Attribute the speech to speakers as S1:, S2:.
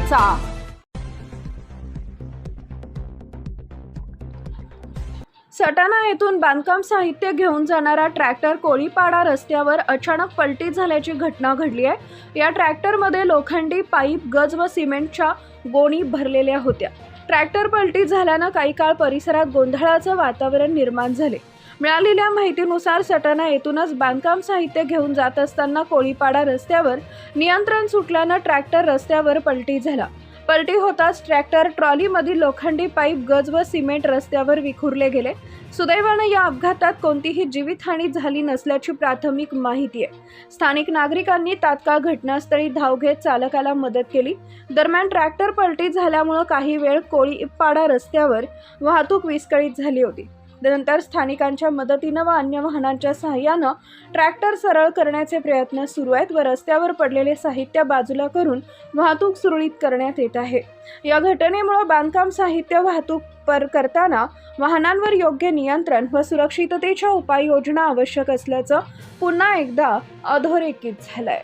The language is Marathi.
S1: करायचा। सटाणा येथून बांधकाम साहित्य घेऊन जाणारा ट्रॅक्टर कोळीपाडा रस्त्यावर अचानक पलटी झाल्याची घटना घडली आहे। या ट्रॅक्टरमध्ये लोखंडी पाईप, गज व सिमेंटच्या गोणी भरलेल्या होत्या। ट्रॅक्टर पलटी झाल्यानं काही काळ परिसरात गोंधळाचं वातावरण निर्माण झाले। मिळालेल्या माहितीनुसार सटाणा येथूनच बांधकाम साहित्य घेऊन जात असताना कोळीपाडा रस्त्यावर नियंत्रण सुटल्यानं ट्रॅक्टर रस्त्यावर पलटी झाला। पलटी होताच ट्रॅक्टर ट्रॉलीमधील लोखंडी पाईप, गज व सिमेंट रस्त्यावर विखुरले गेले। सुदैवाने या अपघातात कोणतीही जीवितहानी झाली नसल्याची प्राथमिक माहिती आहे। स्थानिक नागरिकांनी तात्काळ घटनास्थळी धाव घेत चालकाला मदत केली। दरम्यान ट्रॅक्टर पलटी झाल्यामुळे काही वेळ कोळीपाडा रस्त्यावर वाहतूक विस्कळीत झाली होती। नंतर स्थानिकांच्या मदतीनं व अन्य वाहनांच्या सहाय्यानं ट्रॅक्टर सरळ करण्याचे प्रयत्न सुरू आहेत व रस्त्यावर पडलेले साहित्य बाजूला करून वाहतूक सुरळीत करण्यात येत आहे। या घटनेमुळे बांधकाम साहित्य वाहतूक करताना वाहनांवर योग्य नियंत्रण व सुरक्षिततेच्या उपाययोजना आवश्यक असल्याचं पुन्हा एकदा अधोरेखित झालंय।